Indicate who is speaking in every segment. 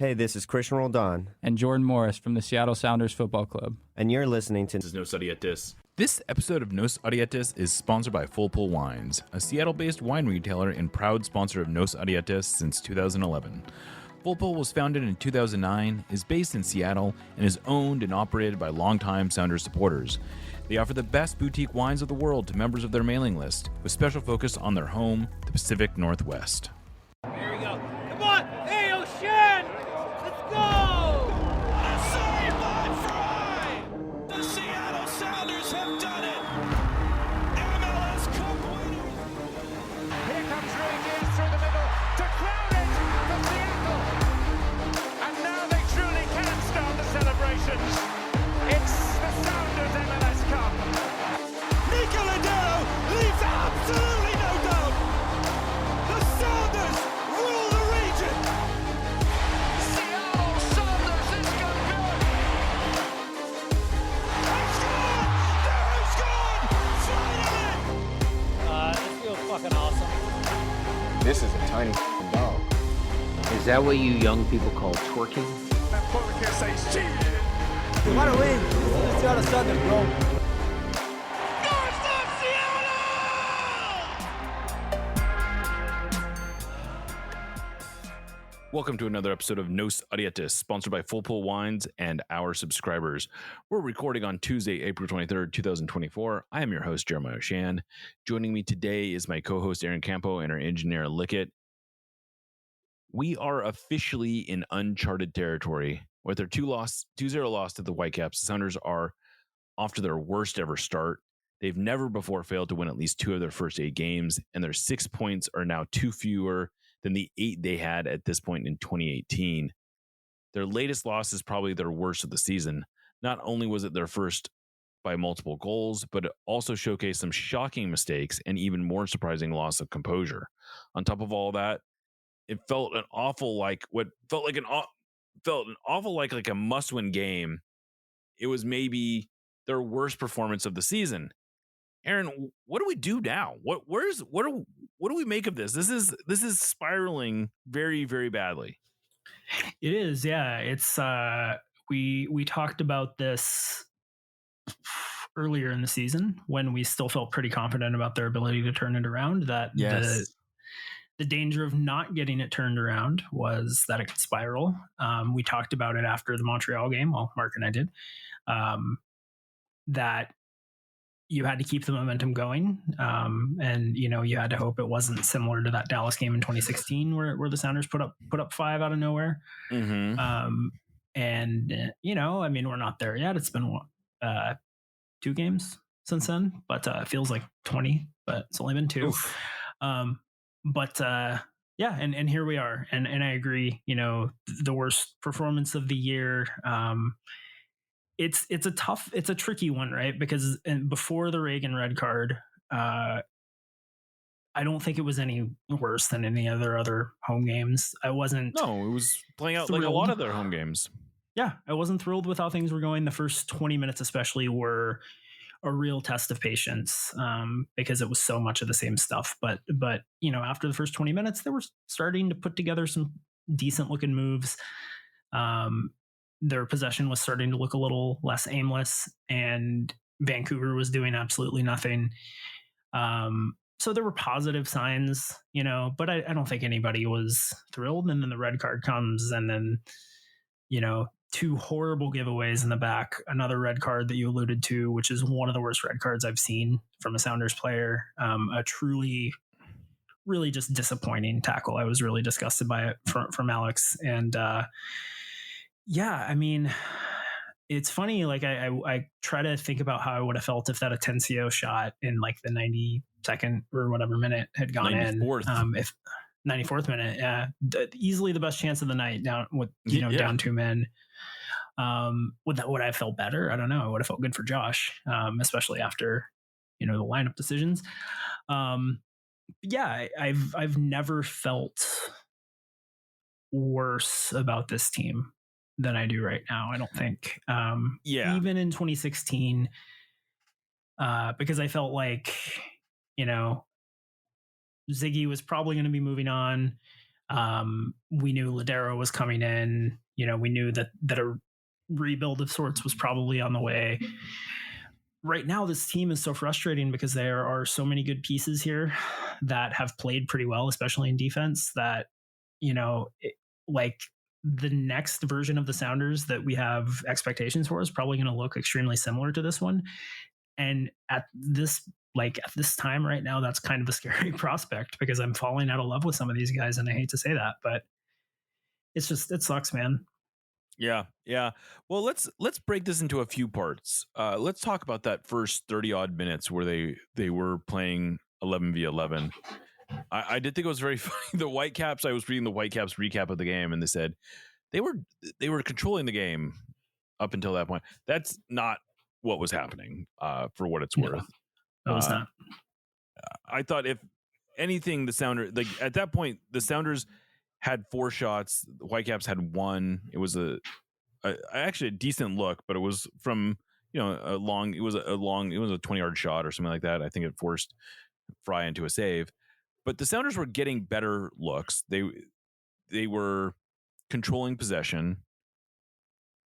Speaker 1: Hey, this is Christian Roldan.
Speaker 2: And Jordan Morris from the Seattle Sounders Football Club.
Speaker 1: And you're listening to
Speaker 3: This is Nos Odietis. This episode of Nos Odietis is sponsored by Full Pull Wines, a Seattle-based wine retailer and proud sponsor of Nos Odietis since 2011. Full Pull was founded in 2009, is based in Seattle, and is owned and operated by longtime Sounders supporters. They offer the best boutique wines of the world to members of their mailing list, with special focus on their home, the Pacific Northwest.
Speaker 4: Here we go. Come on! Hey, O'Shan! Let's go!
Speaker 5: A sideline fry! The Seattle Sounders have done it! MLS Cup winners!
Speaker 6: Here comes Rangers through the middle to crown it for Seattle! And now they truly can start the celebrations. It's the Sounders MLS Cup.
Speaker 5: Nicola Dero leaves absolutely no doubt! The Sounders rule the region!
Speaker 6: Seattle Sounders is going good!
Speaker 5: They've scored! They've scored! Finally!
Speaker 4: This feels fucking awesome.
Speaker 7: This is a tiny dog.
Speaker 8: Is that what you young people call twerking?
Speaker 6: And Porter says, cheated!
Speaker 4: You want to win? This is the Seattle Sounders, bro.
Speaker 3: Welcome to another episode of Nos Odietis, sponsored by Full Pull Wines and our subscribers. We're recording on Tuesday, April 23rd, 2024. I am your host, Jeremiah O'Shan. Joining me today is my co-host, Aaron Campo, and our engineer, Lickett. We are officially in uncharted territory. With their 2-0 loss to the Whitecaps, the Sounders are off to their worst ever start. They've never before failed to win at least 2 of their first 8 games, and their 6 points are now 2 fewer than the 8 they had at this point in 2018. Their latest loss is probably their worst of the season. Not only was it their first by multiple goals, but it also showcased some shocking mistakes and even more surprising loss of composure. On top of all that, it felt an awful like a must-win game. It was maybe their worst performance of the season. Aaron, what do we do now? What do we make of this? This is spiraling very, very badly.
Speaker 9: It is, yeah. It's we talked about this earlier in the season when we still felt pretty confident about their ability to turn it around. That the danger of not getting it turned around was that it could spiral. We talked about it after the Montreal game. Well, Mark and I did. That you had to keep the momentum going. And, you had to hope it wasn't similar to that Dallas game in 2016 where the Sounders put up 5 out of nowhere.
Speaker 3: Mm-hmm.
Speaker 9: We're not there yet. It's been 2 games since then, but it feels like 20, but it's only been 2.
Speaker 3: Oof.
Speaker 9: And here we are. And I agree, the worst performance of the year. It's a tricky one, right? Because before the Reagan red card, I don't think it was any worse than any other home games. I wasn't.
Speaker 3: No, it was playing out
Speaker 9: thrilled.
Speaker 3: like a lot of their home games.
Speaker 9: Yeah, I wasn't thrilled with how things were going. The first 20 minutes especially were a real test of patience because it was so much of the same stuff. But after the first 20 minutes, they were starting to put together some decent looking moves. Their possession was starting to look a little less aimless, and Vancouver was doing absolutely nothing. So there were positive signs, but I don't think anybody was thrilled. And then the red card comes, and then, 2 horrible giveaways in the back, another red card that you alluded to, which is one of the worst red cards I've seen from a Sounders player. A truly, really just disappointing tackle. I was really disgusted by it from Alex. And, it's funny. Like I try to think about how I would have felt if that Atencio shot in like the 92nd or whatever minute had gone 94th. In. If 94th minute, yeah, easily the best chance of the night down with down 2 men. Would I have felt better? I don't know. I would have felt good for Josh, especially after the lineup decisions. I've never felt worse about this team than I do right now. I don't think. Even in 2016, because I felt like, Ziggy was probably going to be moving on. We knew Ladero was coming in. We knew that a rebuild of sorts was probably on the way. Right now, this team is so frustrating because there are so many good pieces here that have played pretty well, especially in defense, that, like the next version of the Sounders that we have expectations for is probably going to look extremely similar to this one. And at this time right now, that's kind of a scary prospect because I'm falling out of love with some of these guys. And I hate to say that, but it sucks, man.
Speaker 3: Yeah. Well, let's break this into a few parts. Let's talk about that first 30 odd minutes where they were playing 11v11. I did think it was very funny. The Whitecaps, I was reading the Whitecaps recap of the game, and they said they were controlling the game up until that point. That's not what was happening, for what it's worth.
Speaker 9: No, it was not.
Speaker 3: I thought if anything, the Sounders, like at that point, the Sounders had 4 shots. The Whitecaps had 1. It was actually a decent look, but it was from it was a 20-yard shot or something like that. I think it forced Fry into a save. But the Sounders were getting better looks. They were controlling possession.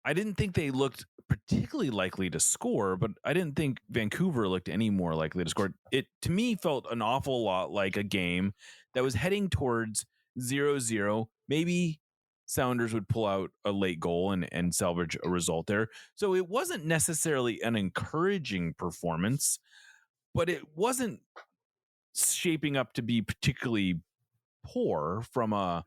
Speaker 3: I didn't think they looked particularly likely to score, but I didn't think Vancouver looked any more likely to score. It, to me, felt an awful lot like a game that was heading towards 0-0. Maybe Sounders would pull out a late goal and salvage a result there. So it wasn't necessarily an encouraging performance, but it wasn't shaping up to be particularly poor from a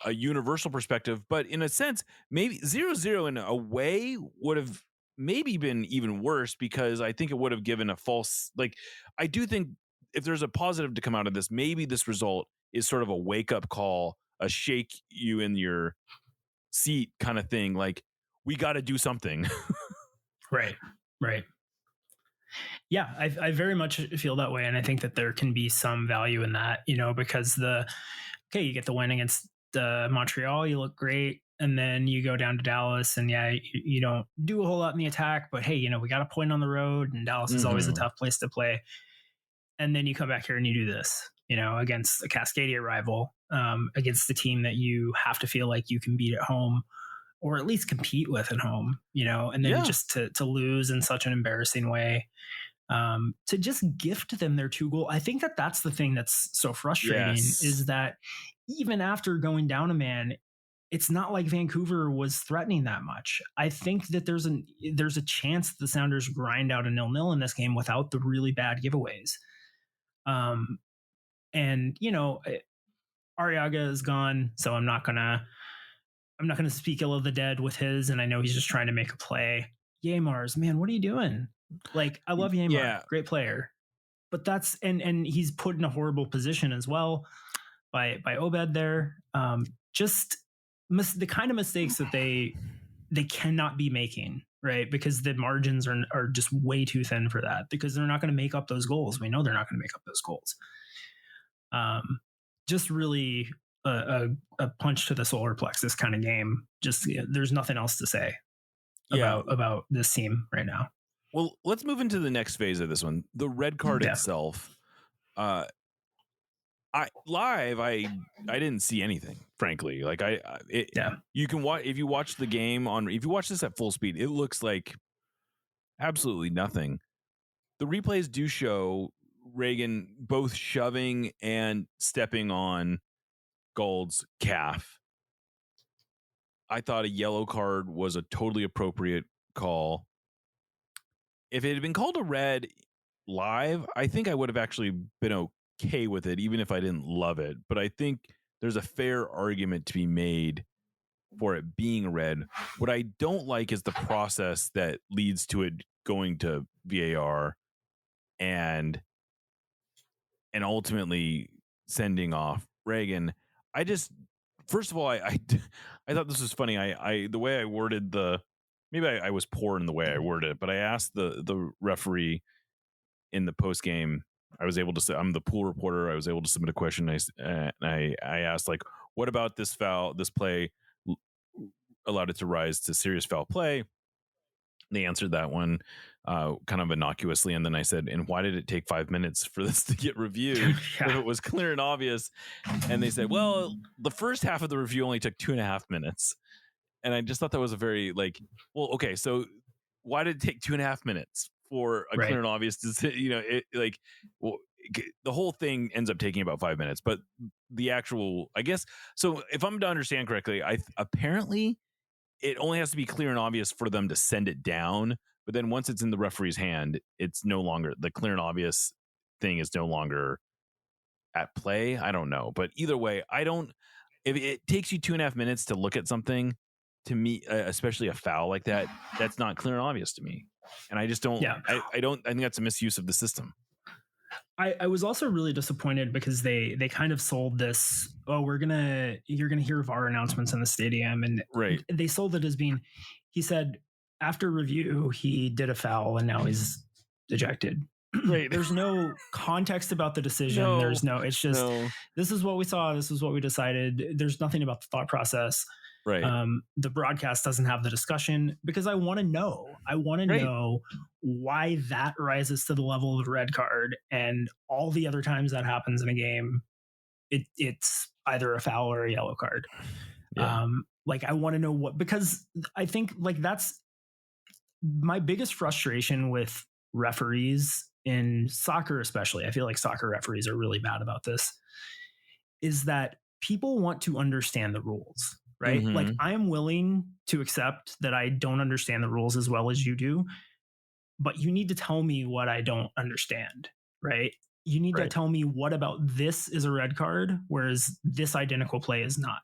Speaker 3: universal perspective. But in a sense, maybe 0-0 in a way would have maybe been even worse, because I think it would have given a false, like, I do think if there's a positive to come out of this, maybe this result is sort of a wake up call, a shake you in your seat kind of thing. Like, we got to do something.
Speaker 9: Right. Yeah, I very much feel that way. And I think that there can be some value in that, because you get the win against Montreal, you look great. And then you go down to Dallas and you don't do a whole lot in the attack, but hey, we got a point on the road, and Dallas is always a tough place to play. And then you come back here and you do this, against a Cascadia rival, against the team that you have to feel like you can beat at home, or at least compete with at home, and then just to lose in such an embarrassing way, to just gift them their 2 goal. I think that that's the thing that's so frustrating, is that even after going down a man, it's not like Vancouver was threatening that much. I think that there's a chance that the Sounders grind out a 0-0 in this game without the really bad giveaways. And Arriaga is gone, so I'm not gonna speak ill of the dead with his, and I know he's just trying to make a play. Yamars, man, what are you doing? Like, I love Yamar, great player, but that's and he's put in a horrible position as well by Obed there. Just the kind of mistakes that they cannot be making, right? Because the margins are just way too thin for that, because they're not going to make up those goals. We know they're not going to make up those goals. Just really a punch to the solar plexus kind of game. Just there's nothing else to say about this team right now.
Speaker 3: Well, let's move into the next phase of this one. The red card itself. I didn't see anything, frankly. Like you can watch, if you watch the game if you watch this at full speed, it looks like absolutely nothing. The replays do show Reagan both shoving and stepping on Gould's calf. I thought a yellow card was a totally appropriate call. If it had been called a red live, I think I would have actually been okay with it, even if I didn't love it. But I think there's a fair argument to be made for it being red. What I don't like is the process that leads to it going to VAR and ultimately sending off Reagan. First of all, I thought this was funny. The way I worded maybe I was poor in the way I worded it, but I asked the referee in the post game. I was able to say, I'm the pool reporter. I was able to submit a question. I asked, like, what about this foul? This play allowed it to rise to serious foul play. They answered that one kind of innocuously. And then I said, and why did it take 5 minutes for this to get reviewed if it was clear and obvious? And they said, well, the first half of the review only took 2.5 minutes. And I just thought that was a very well, okay, so why did it take 2.5 minutes for a clear and obvious decision? The whole thing ends up taking about 5 minutes, but the actual, I guess, so if I'm to understand correctly, apparently it only has to be clear and obvious for them to send it down. But then once it's in the referee's hand, it's no longer, the clear and obvious thing is no longer at play. I don't know. But either way, if it takes you 2.5 minutes to look at something, to me, especially a foul like that, that's not clear and obvious to me. And I just don't, I think that's a misuse of the system.
Speaker 9: I was also really disappointed because they kind of sold this, you're gonna hear VAR announcements in the stadium, and they sold it as being, he said after review he did a foul and now he's ejected. There's no context about the decision. It's just this is what we saw, this is what we decided. There's nothing about the thought process. The broadcast doesn't have the discussion because I want to know. I want to know why that rises to the level of a red card, and all the other times that happens in a game, it's either a foul or a yellow card. I want to know what, because I think that's my biggest frustration with referees in soccer, especially. I feel like soccer referees are really bad about this. Is that people want to understand the rules. Right?
Speaker 3: Mm-hmm.
Speaker 9: Like, I am willing to accept that I don't understand the rules as well as you do, but you need to tell me what I don't understand, right? You need to tell me what about this is a red card, whereas this identical play is not.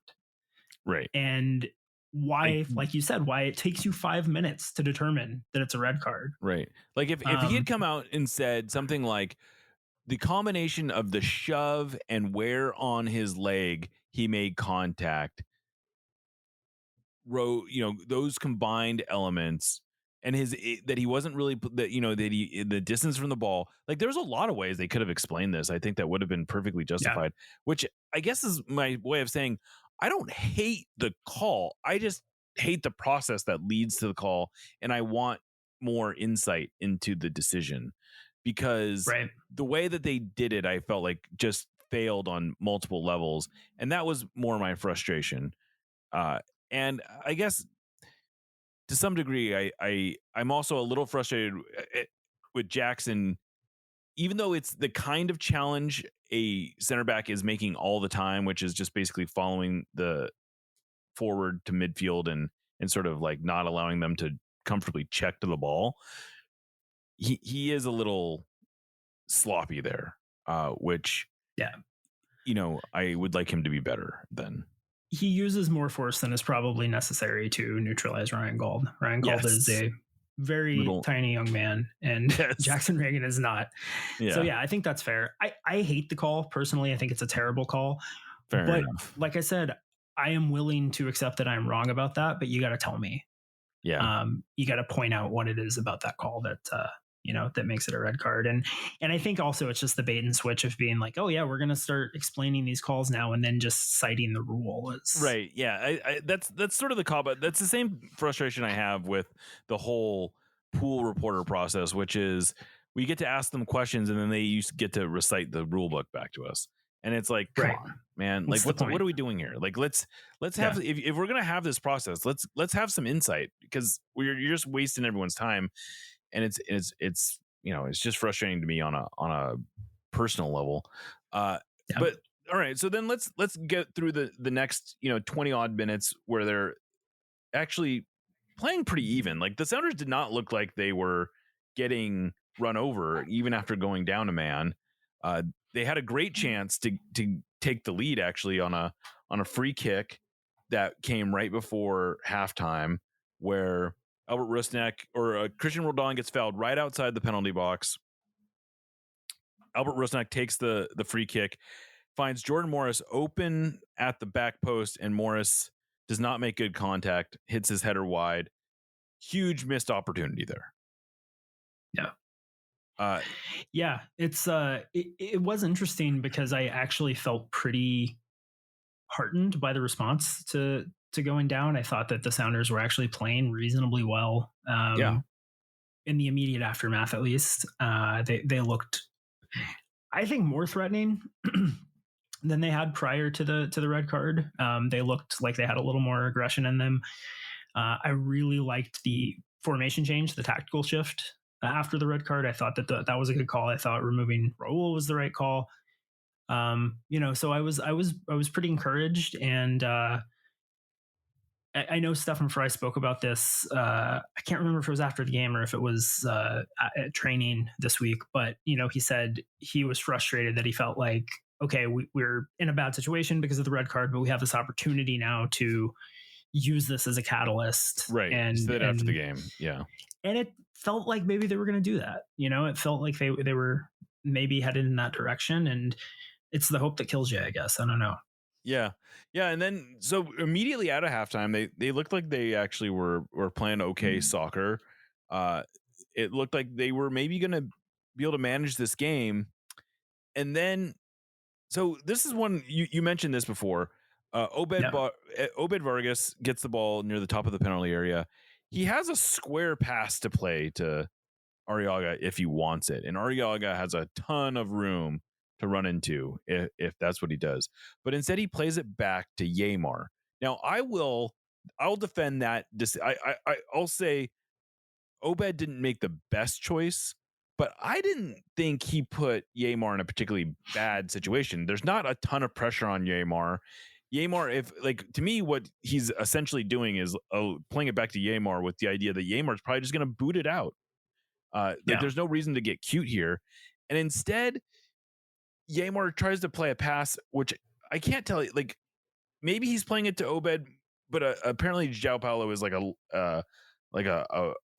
Speaker 3: Right.
Speaker 9: And why, like you said, why it takes you 5 minutes to determine that it's a red card.
Speaker 3: Right. Like if he had come out and said something like the combination of the shove and where on his leg he made contact, those combined elements, and that he wasn't really the distance from the ball, like there's a lot of ways they could have explained this. I think that would have been perfectly justified, which I guess is my way of saying I don't hate the call. I just hate the process that leads to the call, and I want more insight into the decision, because the way that they did it, I felt like just failed on multiple levels, and that was more my frustration. And I guess to some degree, I'm also a little frustrated with Jackson, even though it's the kind of challenge a center back is making all the time, which is just basically following the forward to midfield and sort of like not allowing them to comfortably check to the ball. He is a little sloppy there, which I would like him to be better than.
Speaker 9: He uses more force than is probably necessary to neutralize Ryan Gauld. Ryan Gauld is a very tiny young man, and Jackson Reagan is not. So I think that's fair. I hate the call personally. I think it's a terrible call.
Speaker 3: Fair enough.
Speaker 9: Like I said, I am willing to accept that I'm wrong about that, but you got to tell me. You got to point out what it is about that call that that makes it a red card. And I think also it's just the bait and switch of being like, oh yeah, we're going to start explaining these calls now, and then just citing the rule.
Speaker 3: Right. Yeah. That's sort of the call, but that's the same frustration I have with the whole pool reporter process, which is we get to ask them questions and then they get to recite the rule book back to us. And it's like, come on, man, like what are we doing here? Like, let's have, if we're going to have this process, let's have some insight, because you're just wasting everyone's time. And it's just frustrating to me on a personal level. But all right, so then let's get through the next 20 odd minutes where they're actually playing pretty even. Like the Sounders did not look like they were getting run over even after going down a man. They had a great chance to take the lead actually on a free kick that came right before halftime, where Albert Rusnak or Christian Roldan gets fouled right outside the penalty box. Albert Rusnak takes the free kick, finds Jordan Morris open at the back post, and Morris does not make good contact, hits his header wide. Huge missed opportunity there.
Speaker 9: It was interesting because I actually felt pretty heartened by the response to going down. I thought that the Sounders were actually playing reasonably well. in the immediate aftermath, at least, they looked, I think, more threatening than they had prior to the red card. They looked like they had a little more aggression in them. I really liked the formation change, the tactical shift after the red card. I thought that was a good call. I thought removing Raul was the right call. So I was pretty encouraged, and I know Stefan Fry spoke about this. I can't remember if it was after the game or if it was at training this week, but he said he was frustrated that he felt like, okay, we're in a bad situation because of the red card, but we have this opportunity now to use this as a catalyst.
Speaker 3: Right.
Speaker 9: And
Speaker 3: after the game. Yeah.
Speaker 9: And it felt like maybe they were going to do that. It felt like they were maybe headed in that direction, and it's the hope that kills you, I guess. I don't know.
Speaker 3: Yeah. Yeah. And then so immediately out of halftime, they looked like they actually were playing okay soccer. It looked like they were maybe going to be able to manage this game. And then, so this is one, you mentioned this before. Obed Vargas gets the ball near the top of the penalty area. He has a square pass to play to Arriaga if he wants it. And Arriaga has a ton of room to run into if that's what he does. But instead he plays it back to Yeimar. Now I'll defend that. I'll say Obed didn't make the best choice, but I didn't think he put Yeimar in a particularly bad situation. There's not a ton of pressure on Yeimar. To me, what he's essentially doing is playing it back to Yeimar with the idea that Yeimar is probably just going to boot it out. There's no reason to get cute here. And instead, Yeimar tries to play a pass, which I can't tell you. Like, maybe he's playing it to Obed, but apparently João Paulo is like a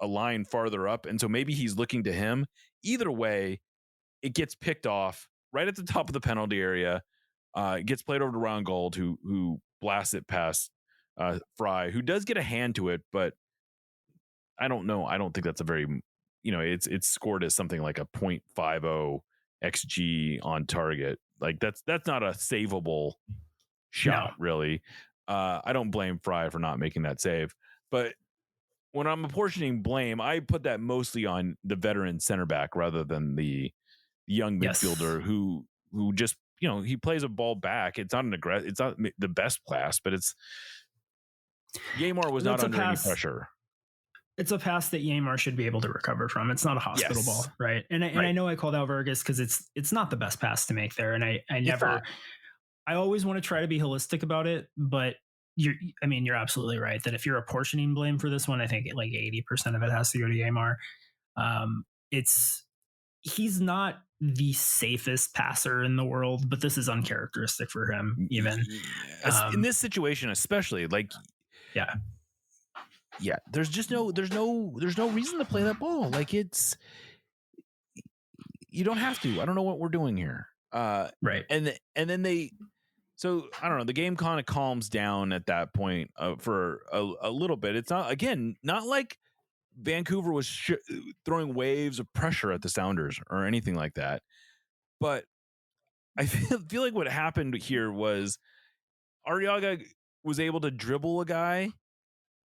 Speaker 3: line farther up, and so maybe he's looking to him. Either way, it gets picked off right at the top of the penalty area. It gets played over to Ron Gold, who blasts it past Fry, who does get a hand to it, but I don't know. I don't think that's a very, it's scored as something like a 0.50 XG on target. Like that's not a savable shot, really. I don't blame Fry for not making that save, but when I'm apportioning blame, I put that mostly on the veteran center back rather than the young midfielder who just, he plays a ball back. It's not it's not the best pass, but Yeimar was not under any pressure.
Speaker 9: It's a pass that Yeimar should be able to recover from. It's not a hospital ball, right? And I know I called out Vargas because it's not the best pass to make there. And I always want to try to be holistic about it, but you're absolutely right that if you're apportioning blame for this one, I think like 80% of it has to go to Yeimar. He's not the safest passer in the world, but this is uncharacteristic for him, even
Speaker 3: in this situation, especially. Like, yeah, there's no reason to play that ball. Like, you don't have to. I don't know what we're doing here.
Speaker 9: Right.
Speaker 3: And then so I don't know, the game kind of calms down at that point for a little bit. It's not like Vancouver was throwing waves of pressure at the Sounders or anything like that. But I feel like what happened here was Arriaga was able to dribble a guy,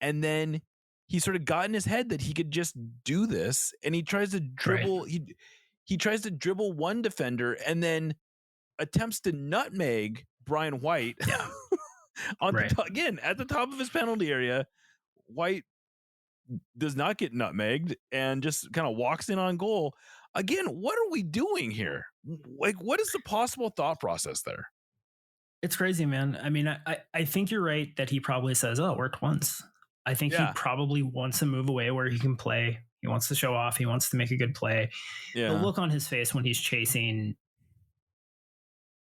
Speaker 3: and then he sort of got in his head that he could just do this, and he tries to dribble. Right. He tries to dribble one defender and then attempts to nutmeg Brian White again at the top of his penalty area. White does not get nutmegged and just kind of walks in on goal. Again, what are we doing here? Like, what is the possible thought process there?
Speaker 9: It's crazy, man. I mean, I think you're right that he probably says, "Oh, it worked once." I think he probably wants to move away where he can play. He wants to show off. He wants to make a good play. Yeah. The look on his face when he's chasing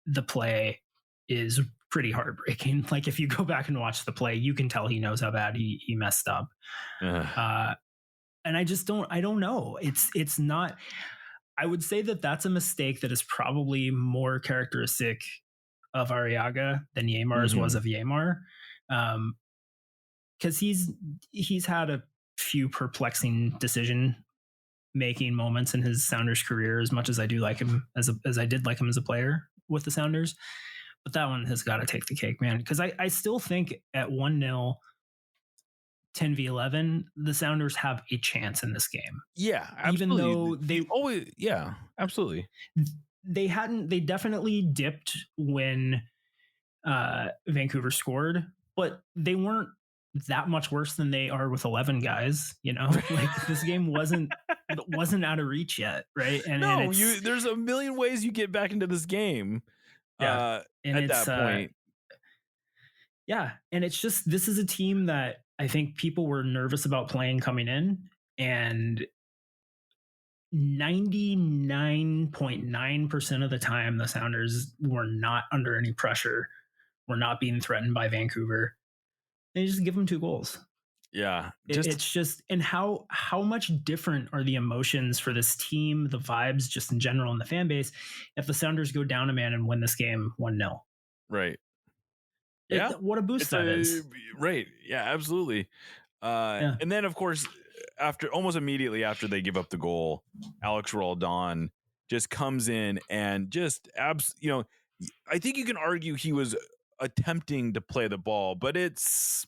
Speaker 9: the play is pretty heartbreaking. Like, if you go back and watch the play, you can tell he knows how bad he messed up. And I don't know. It's not, I would say that that's a mistake that is probably more characteristic of Arriaga than Yeimar's was of Yeimar. Cause he's had a few perplexing decision making moments in his Sounders career, as much as I do like him as I did like him as a player with the Sounders. But that one has got to take the cake, man. Because I still think at 1-0, 10v11, the Sounders have a chance in this game.
Speaker 3: Yeah, absolutely.
Speaker 9: Even though they
Speaker 3: always, yeah, absolutely.
Speaker 9: They definitely dipped when Vancouver scored, but they weren't that much worse than they are with 11 guys, like this game wasn't out of reach yet. Right. And
Speaker 3: there's a million ways you get back into this game.
Speaker 9: Yeah.
Speaker 3: At that point.
Speaker 9: Yeah. And it's just, this is a team that I think people were nervous about playing coming in, and 99.9% of the time, the Sounders were not under any pressure. We're not being threatened by Vancouver. They just give them 2 goals.
Speaker 3: Yeah.
Speaker 9: It's just, and how much different are the emotions for this team, the vibes just in general in the fan base, if the Sounders go down a man and win this game 1-0.
Speaker 3: Right. Yeah.
Speaker 9: What a boost that is.
Speaker 3: Right. Yeah, absolutely. And then, of course, almost immediately after they give up the goal, Alex Roldan just comes in and just I think you can argue he was attempting to play the ball, but it's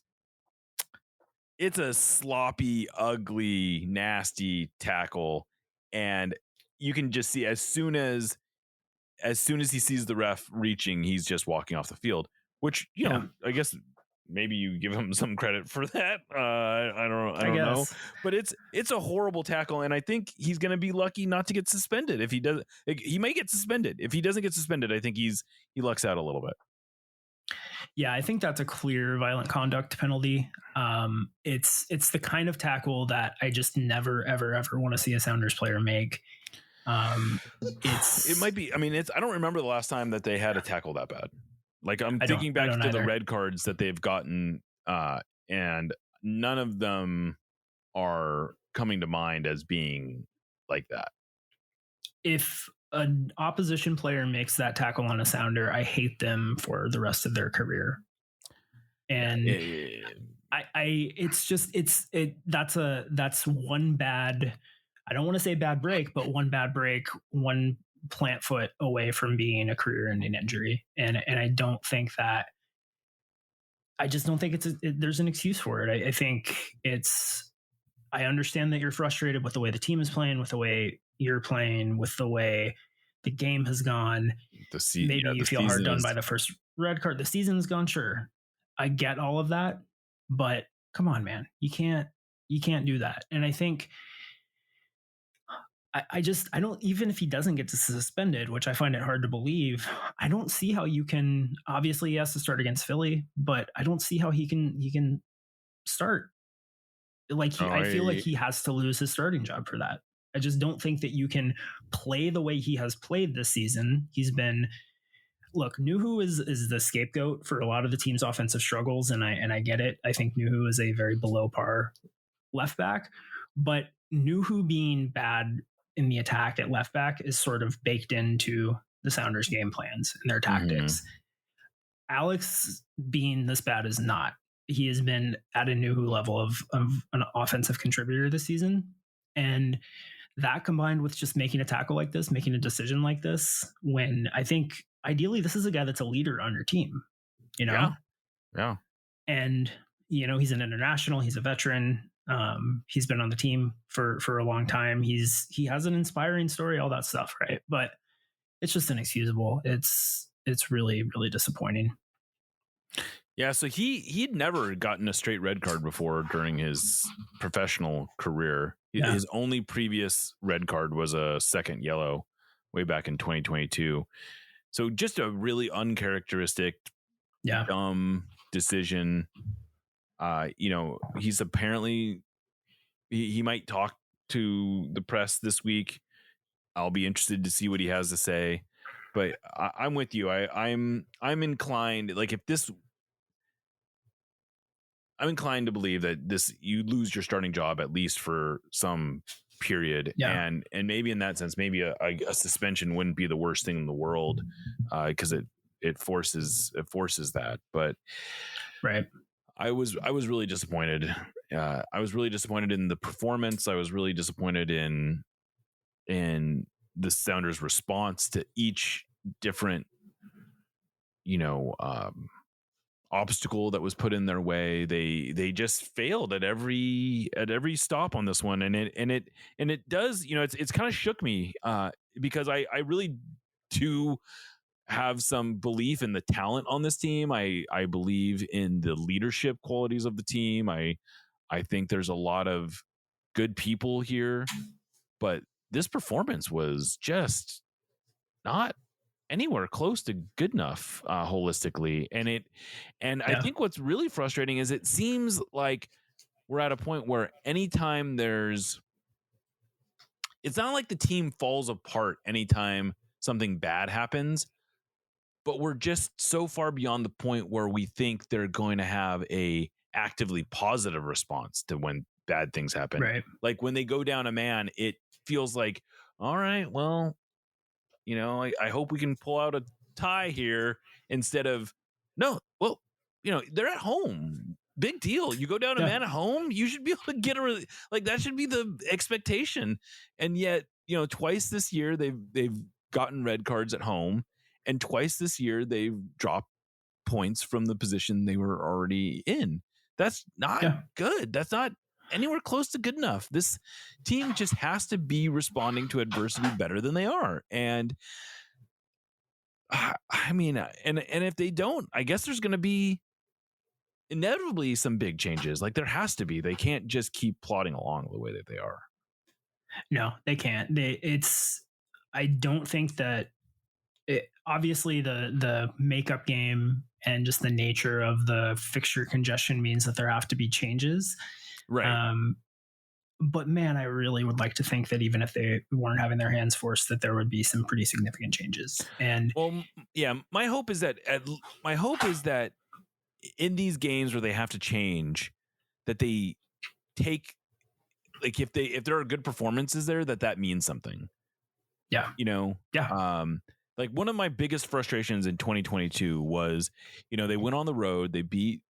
Speaker 3: a sloppy, ugly, nasty tackle, and you can just see as soon as he sees the ref reaching, he's just walking off the field, which I guess maybe you give him some credit for that. I don't know, but it's a horrible tackle, and I think he's going to be lucky not to get suspended. If he does, he may get suspended. If he doesn't get suspended, I think he lucks out a little bit.
Speaker 9: Yeah, I think that's a clear violent conduct penalty. It's the kind of tackle that I just never, ever, ever want to see a Sounders player make.
Speaker 3: It might be. I mean, I don't remember the last time that they had a tackle that bad. Like, I'm thinking back to the red cards that they've gotten, and none of them are coming to mind as being like that. If
Speaker 9: an opposition player makes that tackle on a Sounder, I hate them for the rest of their career. And that's one bad, I don't want to say bad break, but one bad break, one plant foot away from being a career ending injury. And I don't think that, I just don't think there's an excuse for it. I think I understand that you're frustrated with the way the team is playing, with the way you're playing, with the way the game has gone. Maybe you feel hard done by the first red card. The season's gone. Sure. I get all of that, but come on, man, you can't do that. And I think I don't, even if he doesn't get suspended, which I find it hard to believe, I don't see how you can, obviously he has to start against Philly, but I don't see how he can start. Like, I feel like he has to lose his starting job for that. I just don't think that you can play the way he has played this season. Look, Nuhu is the scapegoat for a lot of the team's offensive struggles, and I get it. I think Nuhu is a very below par left back, but Nuhu being bad in the attack at left back is sort of baked into the Sounders' game plans and their tactics. Mm-hmm. Alex being this bad is not. He has been at a Nuhu level of an offensive contributor this season, and that combined with just making a tackle like this, making a decision like this, when I think ideally this is a guy that's a leader on your team,
Speaker 3: Yeah.
Speaker 9: And, he's an international, he's a veteran. He's been on the team for a long time. He has an inspiring story, all that stuff. Right. But it's just inexcusable. It's really, really disappointing.
Speaker 3: Yeah, so he'd never gotten a straight red card before during his professional career. Yeah. His only previous red card was a second yellow way back in 2022. So just a really uncharacteristic, dumb decision. He's apparently he might talk to the press this week. I'll be interested to see what he has to say. But I'm with you. I'm inclined, like, I'm inclined to believe that you lose your starting job at least for some period. Yeah. And maybe in that sense, maybe a suspension wouldn't be the worst thing in the world, because it forces that. But
Speaker 9: right.
Speaker 3: I was really disappointed. I was really disappointed in the performance. I was really disappointed in the Sounders' response to each different, obstacle that was put in their way. They just failed at every stop on this one, and it does, it's kind of shook me because I really do have some belief in the talent on this team. I believe in the leadership qualities of the team. I think there's a lot of good people here, but this performance was just not anywhere close to good enough holistically. I think what's really frustrating is it seems like we're at a point where anytime it's not like the team falls apart anytime something bad happens, but we're just so far beyond the point where we think they're going to have a actively positive response to when bad things happen.
Speaker 9: Right.
Speaker 3: Like when they go down a man, it feels like, all right, well, I hope we can pull out a tie here instead of no. Well, they're at home. Big deal. You go down a man at home, you should be able to get that should be the expectation. And yet, twice this year they've gotten red cards at home. And twice this year, they've dropped points from the position they were already in. That's not good. That's not anywhere close to good enough. This team just has to be responding to adversity better than they are. And I mean, and if they don't, I guess there's going to be inevitably some big changes. Like there has to be. They can't just keep plodding along the way that they are.
Speaker 9: No, they can't. I don't think that. Obviously the makeup game and just the nature of the fixture congestion means that there have to be changes.
Speaker 3: Right.
Speaker 9: But man, I really would like to think that even if they weren't having their hands forced, that there would be some pretty significant changes. And
Speaker 3: my hope is that in these games where they have to change, that they take, like if there are good performances there, that means something.
Speaker 9: Yeah.
Speaker 3: Like one of my biggest frustrations in 2022 was, they went on the road, they beat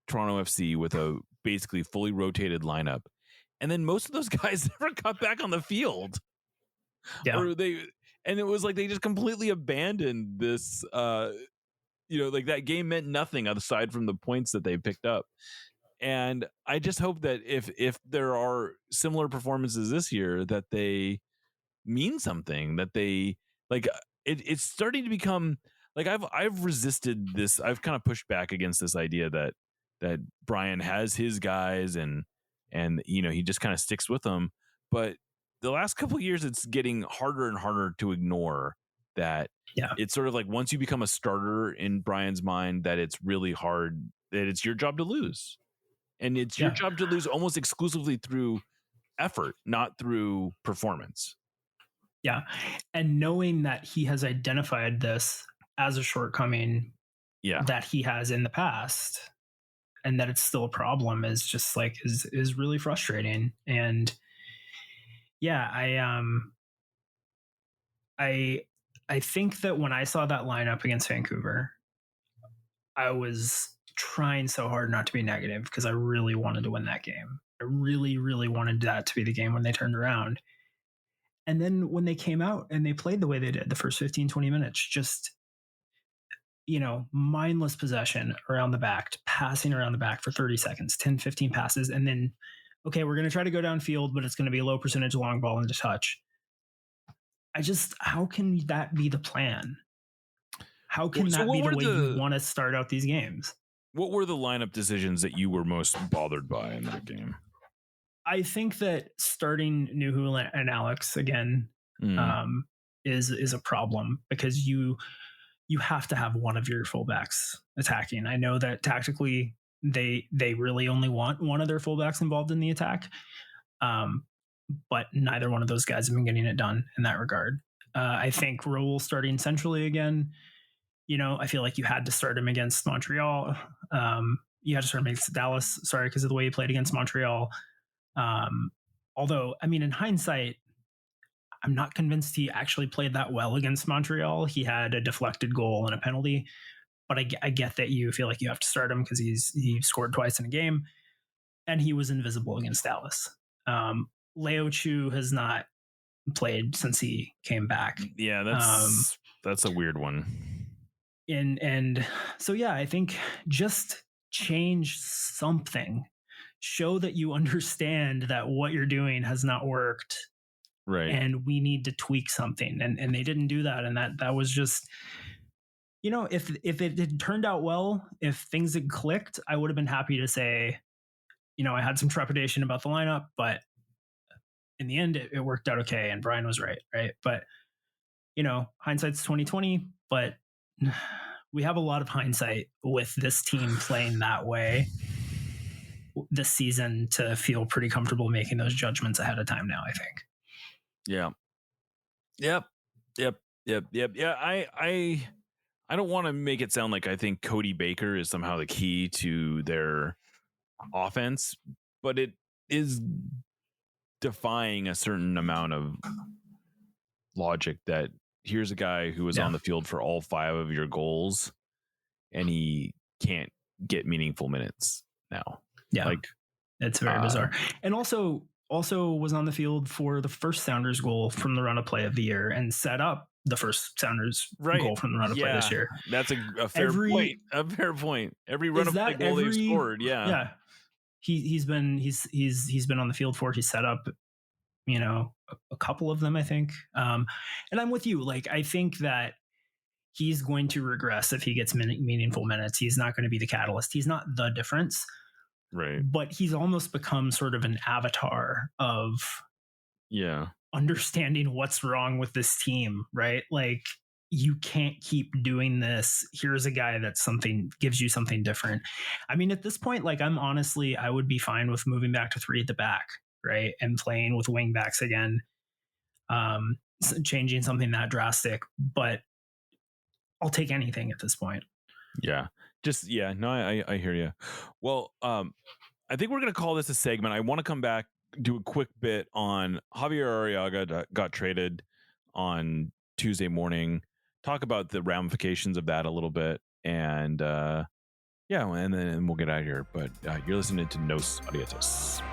Speaker 3: Toronto FC with a basically fully rotated lineup. And then most of those guys never got back on the field.
Speaker 9: Yeah.
Speaker 3: And it was like they just completely abandoned this, like that game meant nothing aside from the points that they picked up. And I just hope that if there are similar performances this year, that they mean something, that they like. It's starting to become like I've resisted this. I've kind of pushed back against this idea that Brian has his guys and he just kind of sticks with them. But the last couple of years, it's getting harder and harder to ignore that.
Speaker 9: Yeah.
Speaker 3: It's sort of like once you become a starter in Brian's mind, that it's really hard, that it's your job to lose, and it's your job to lose almost exclusively through effort, not through performance.
Speaker 9: Yeah. And knowing that he has identified this as a shortcoming that he has in the past and that it's still a problem is just like is really frustrating. And I think that when I saw that lineup against Vancouver, I was trying so hard not to be negative because I really wanted to win that game. I really, really wanted that to be the game when they turned around. And then when they came out and they played the way they did the first 15, 20 minutes, just, mindless possession around the back, passing around the back for 30 seconds, 10, 15 passes. And then, okay, we're going to try to go downfield, but it's going to be a low percentage long ball into touch. How can that be the plan? How can that be the way you want to start out these games?
Speaker 3: What were the lineup decisions that you were most bothered by in that game?
Speaker 9: I think that starting Nuhu and Alex again is a problem because you have to have one of your fullbacks attacking. I know that tactically they really only want one of their fullbacks involved in the attack, but neither one of those guys have been getting it done in that regard. I think Raul starting centrally again, I feel like you had to start him against Montreal. You had to start him against Dallas, because of the way he played against Montreal. Although, I mean, in hindsight, I'm not convinced he actually played that well against Montreal. He had a deflected goal and a penalty, but I get that you feel like you have to start him because he scored twice in a game, and he was invisible against Dallas. Leo Chu has not played since he came back.
Speaker 3: Yeah, that's a weird one.
Speaker 9: And so, yeah, I think just change something, show that you understand that what you're doing has not worked.
Speaker 3: Right.
Speaker 9: And we need to tweak something. And they didn't do that. And that was just, if it had turned out well, if things had clicked, I would have been happy to say, I had some trepidation about the lineup, but in the end, it worked out okay. And Brian was right. But, hindsight's 2020, but we have a lot of hindsight with this team playing that way this season to feel pretty comfortable making those judgments ahead of time now, I think.
Speaker 3: Yeah. Yep. Yeah. I don't want to make it sound like I think Cody Baker is somehow the key to their offense, but it is defying a certain amount of logic that here's a guy who was on the field for all 5 of your goals and he can't get meaningful minutes now.
Speaker 9: Yeah. It's very bizarre. And also was on the field for the first Sounders goal from the run of play of the year and set up the first Sounders goal from the run of play this year.
Speaker 3: That's a fair point. A fair point. Every run of play goal they've scored. Yeah.
Speaker 9: Yeah. He's been on the field for it. He set up, a couple of them, I think. And I'm with you. Like, I think that he's going to regress if he gets meaningful minutes. He's not going to be the catalyst. He's not the difference.
Speaker 3: Right.
Speaker 9: But he's almost become sort of an avatar of understanding what's wrong with this team, right? Like, you can't keep doing this. Here's a guy that gives you something different. I mean, at this point, like, I would be fine with moving back to 3 at the back, right? And playing with wing backs again, changing something that drastic, but I'll take anything at this point.
Speaker 3: Yeah. I hear you. Well, I think we're going to call this a segment. I want to come back, do a quick bit on Javier Arriaga that got traded on Tuesday morning, talk about the ramifications of that a little bit. And and then we'll get out of here. But you're listening to Nos Audiatus.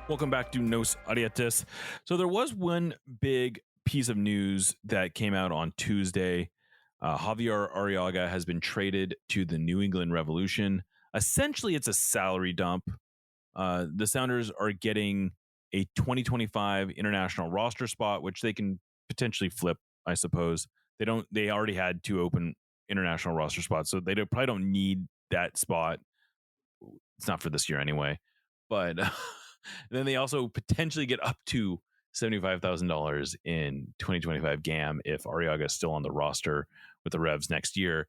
Speaker 3: Welcome back to Nos Audiatus. So there was one big piece of news that came out on Tuesday. Javier Arriaga has been traded to the New England Revolution. Essentially, it's a salary dump. The Sounders are getting a 2025 international roster spot, which they can potentially flip, I suppose. They already had 2 open international roster spots, so they probably don't need that spot. It's not for this year anyway. But then they also potentially get up to $75,000 in 2025 GAM if Arriaga is still on the roster with the Revs next year.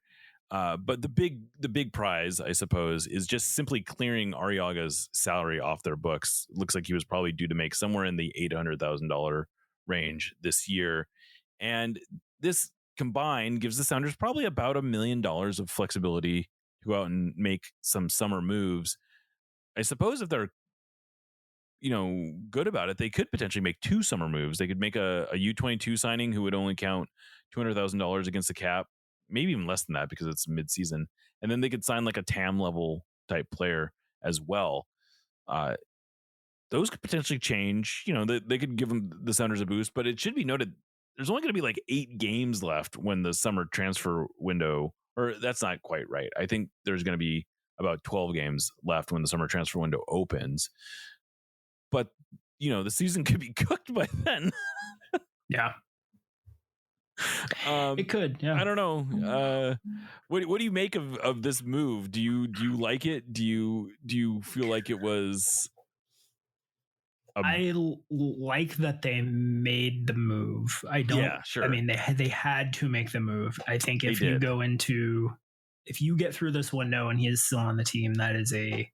Speaker 3: But the big prize, I suppose, is just simply clearing Arriaga's salary off their books. Looks like he was probably due to make somewhere in the $800,000 range this year. And this combined gives the Sounders probably about $1 million of flexibility to go out and make some summer moves. I suppose if they're good about it, they could potentially make 2 summer moves. They could make a U22 signing who would only count $200,000 against the cap, maybe even less than that because it's mid-season. And then they could sign like a TAM level type player as well. Those could potentially change. They could give them the Sounders a boost, but it should be noted there's only going to be like 8 games left when the summer transfer window, or that's not quite right. I think there's going to be about 12 games left when the summer transfer window opens. But, the season could be cooked by then.
Speaker 9: Yeah. It could. Yeah.
Speaker 3: I don't know. What do you make of this move? Do you like it? Do you feel like it was?
Speaker 9: I like that they made the move. I don't. Yeah, sure. I mean, they had to make the move. I think if you get through this window and he is still on the team, that is a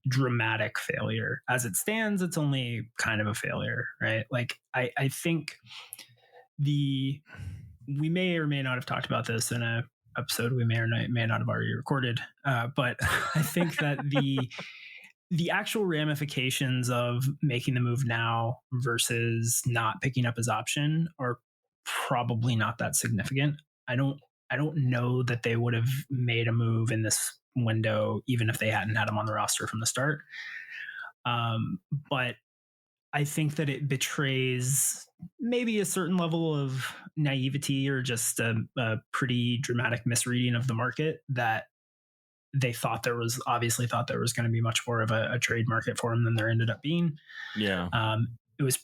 Speaker 9: dramatic failure. As it stands, it's only kind of a failure, right? Like, I think we may or may not have talked about this in a episode we may or may not have already recorded, but I think that the actual ramifications of making the move now versus not picking up his option are probably not that significant. I don't know that they would have made a move in this window even if they hadn't had him on the roster from the start. But I think that it betrays maybe a certain level of naivety or just a pretty dramatic misreading of the market that they obviously thought there was going to be much more of a trade market for him than there ended up being.
Speaker 3: Yeah.
Speaker 9: It was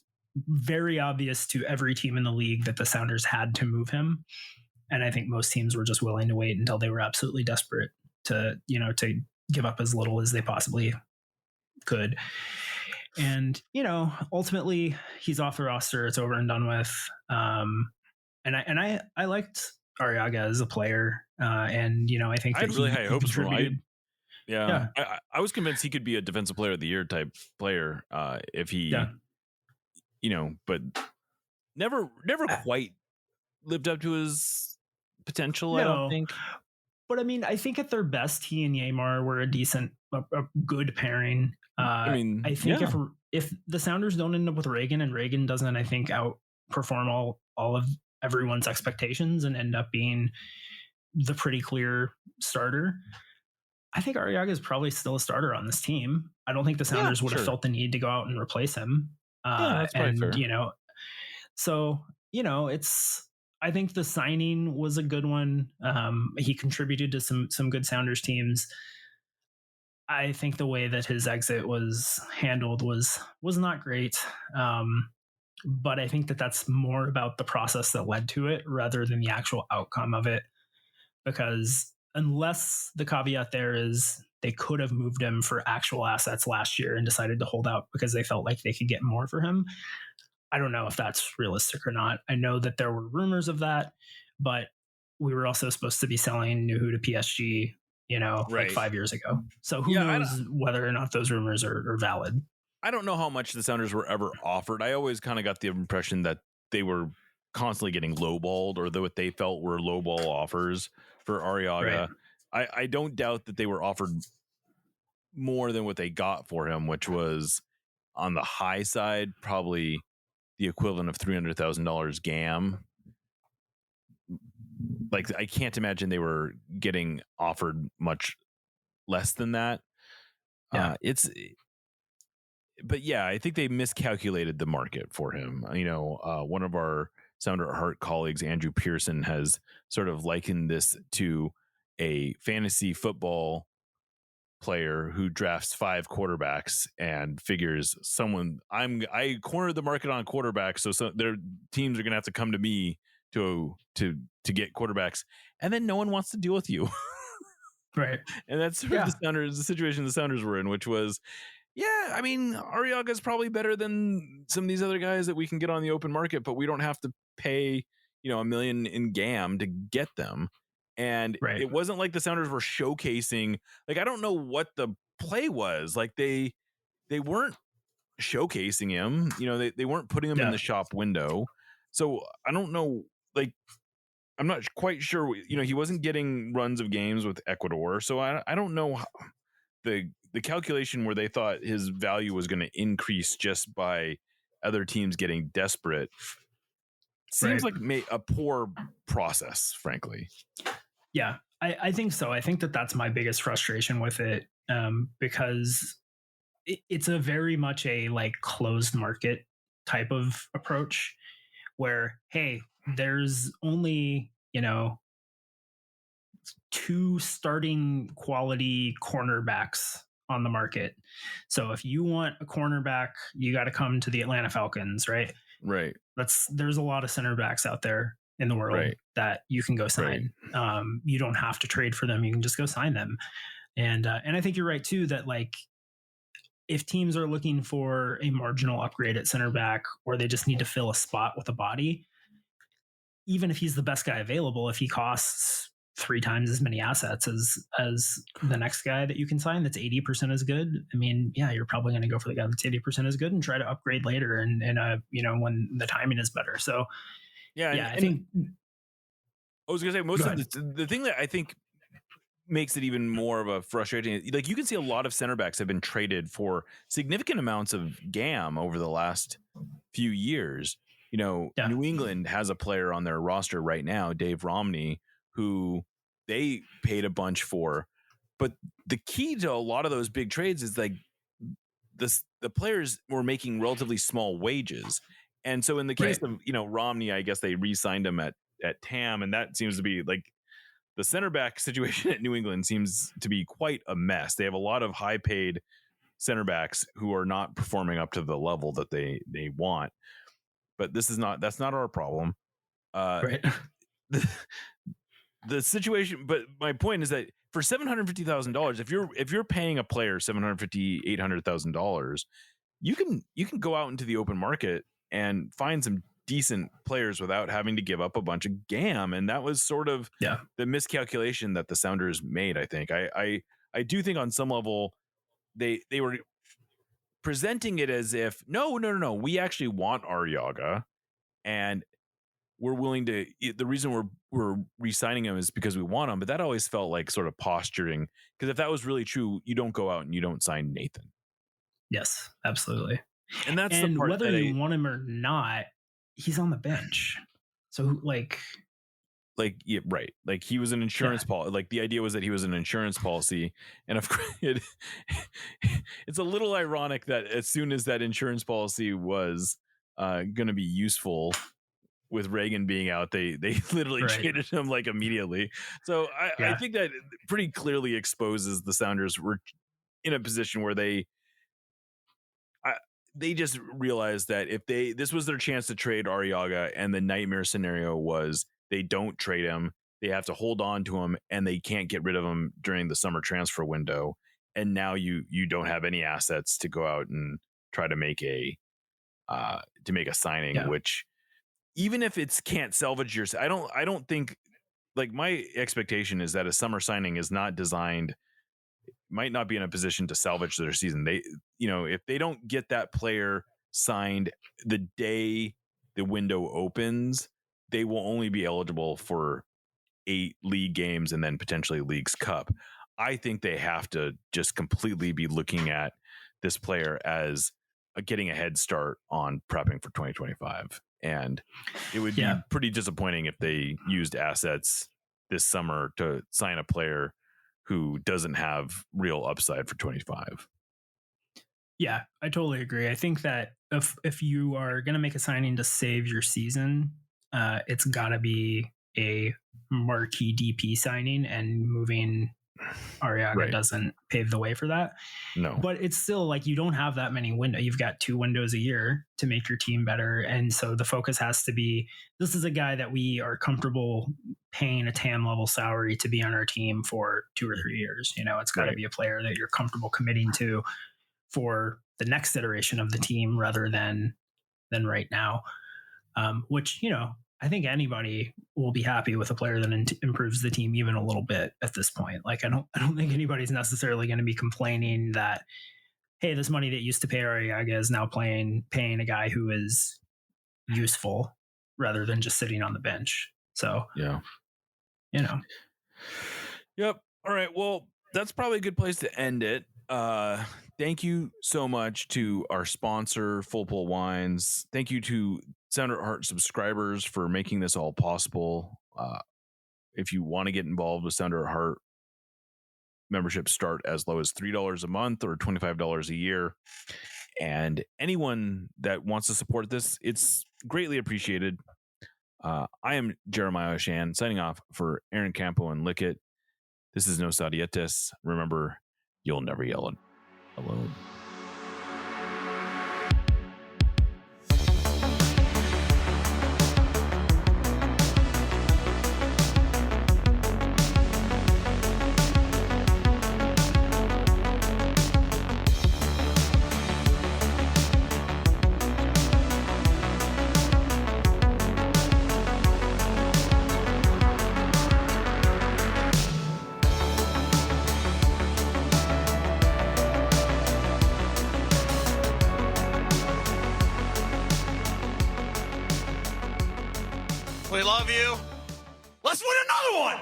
Speaker 9: very obvious to every team in the league that the Sounders had to move him. And I think most teams were just willing to wait until they were absolutely desperate to give up as little as they possibly could. And, ultimately he's off the roster. It's over and done with. And I liked Arriaga as a player. And, I think
Speaker 3: I had really high hopes for him.
Speaker 9: Yeah.
Speaker 3: I was convinced he could be a defensive player of the year type player if he, but never quite lived up to his potential.
Speaker 9: No.
Speaker 3: I don't think.
Speaker 9: But I mean, I think at their best, he and Yamar were a good pairing. I think if the Sounders don't end up with Reagan and Reagan doesn't, I think, outperform all of everyone's expectations and end up being the pretty clear starter, I think Arriaga is probably still a starter on this team. I don't think the Sounders would have felt the need to go out and replace him.
Speaker 3: That's probably fair.
Speaker 9: I think the signing was a good one. He contributed to some good Sounders teams. I think the way that his exit was handled was not great. But I think that that's more about the process that led to it rather than the actual outcome of it. Because unless the caveat there is they could have moved him for actual assets last year and decided to hold out because they felt like they could get more for him, I don't know if that's realistic or not. I know that there were rumors of that, but we were also supposed to be selling Nuhu to PSG, like 5 years ago. So who knows whether or not those rumors are valid.
Speaker 3: I don't know how much the Sounders were ever offered. I always kind of got the impression that they were constantly getting lowballed or what they felt were lowball offers for Arriaga. Right. I don't doubt that they were offered more than what they got for him, which was on the high side, probably the equivalent of $300,000 GAM. Like, I can't imagine they were getting offered much less than that.
Speaker 9: Yeah.
Speaker 3: But I think they miscalculated the market for him. One of our Sounder at Heart colleagues, Andrew Pearson, has sort of likened this to a fantasy football player who drafts 5 quarterbacks and figures I cornered the market on quarterbacks, so their teams are going to have to come to me to get quarterbacks, and then no one wants to deal with you.
Speaker 9: Right.
Speaker 3: And that's sort of the situation the Sounders were in, which was, Arriaga is probably better than some of these other guys that we can get on the open market, but we don't have to pay, $1 million in GAM to get them. And it wasn't like the Sounders were showcasing, like, I don't know what the play was. Like, they weren't showcasing him, they weren't putting him in the shop window. So I don't know, like, I'm not quite sure, he wasn't getting runs of games with Ecuador. So I don't know how the calculation where they thought his value was going to increase just by other teams getting desperate seems like a poor process, frankly.
Speaker 9: Yeah, I think so. I think that's my biggest frustration with it, because it's a very much a like closed market type of approach where, hey, there's only, 2 starting quality cornerbacks on the market. So if you want a cornerback, you got to come to the Atlanta Falcons, right?
Speaker 3: Right.
Speaker 9: There's a lot of center backs out there in the world that you can go sign. You don't have to trade for them. You can just go sign them. And I think you're right too, that like, if teams are looking for a marginal upgrade at center back, or they just need to fill a spot with a body, even if he's the best guy available, if he costs 3 times as many assets as the next guy that you can sign that's 80% as good, I mean, you're probably going to go for the guy that's 80% as good and try to upgrade later and when the timing is better. So I think
Speaker 3: I was going to say most of the thing that I think makes it even more of a frustrating, like, you can see a lot of center backs have been traded for significant amounts of GAM over the last few years. New England has a player on their roster right now, Dave Romney, who they paid a bunch for. But the key to a lot of those big trades is like the players were making relatively small wages. And so in the case of, Romney, I guess they re-signed him at TAM, and that seems to be like the center back situation at New England seems to be quite a mess. They have a lot of high paid center backs who are not performing up to the level that they want. But that's not our problem.
Speaker 9: Right.
Speaker 3: The situation, but my point is that for $750,000, if you're paying a player $750,000-$800,000, you can go out into the open market and find some decent players without having to give up a bunch of GAM. And that was sort of the miscalculation that the Sounders made. I think I do think on some level they were presenting it as if no, we actually want Arriaga, and we're willing to. The reason we're re-signing him is because we want him. But that always felt like sort of posturing, because if that was really true, you don't go out and you don't sign Nathan.
Speaker 9: Yes, absolutely.
Speaker 3: And that's
Speaker 9: and
Speaker 3: the part
Speaker 9: whether you want him or not, he's on the bench. So
Speaker 3: yeah, right. Like he was an insurance policy. Like the idea was that he was an insurance policy. And of course it's a little ironic that as soon as that insurance policy was going to be useful with Reagan being out, they literally traded him like immediately. So I think that pretty clearly exposes the Sounders were in a position where they just realized that if this was their chance to trade Arriaga, and the nightmare scenario was they don't trade him, they have to hold on to him, and they can't get rid of him during the summer transfer window. And now you don't have any assets to go out and try to make a signing, which even if it's can't salvage your, I don't think, like, my expectation is that a summer signing is not designed, might not be in a position to salvage their season. They, if they don't get that player signed the day the window opens, they will only be eligible for 8 league games and then potentially League's Cup. I think they have to just completely be looking at this player as getting a head start on prepping for 2025. And it would be pretty disappointing if they used assets this summer to sign a player who doesn't have real upside for 25.
Speaker 9: Yeah, I totally agree. I think that if you are going to make a signing to save your season, it's got to be a marquee DP signing, and moving Arriaga doesn't pave the way for that.
Speaker 3: No.
Speaker 9: But it's still like you don't have that many windows. You've got 2 windows a year to make your team better. And so the focus has to be, this is a guy that we are comfortable paying a TAM level salary to be on our team for 2 or 3 years. It's got to be a player that you're comfortable committing to for the next iteration of the team rather than right now. Which, I think anybody will be happy with a player that improves the team even a little bit at this point. Like, I don't think anybody's necessarily going to be complaining that, hey, this money that used to pay Arriaga is now paying a guy who is useful rather than just sitting on the bench. So,
Speaker 3: yeah, Yep. All right. Well, that's probably a good place to end it. Thank you so much to our sponsor, Full Pull Wines. Thank you to Sounder at Heart subscribers for making this all possible. If you want to get involved with Sounder at Heart, memberships start as low as $3 a month or $25 a year. And anyone that wants to support this, it's greatly appreciated. I am Jeremiah Oshan, signing off for Aaron Campo and Lickett. This is Nos Audietes. Remember, you'll never yell it alone.
Speaker 5: We love you. Let's win another one!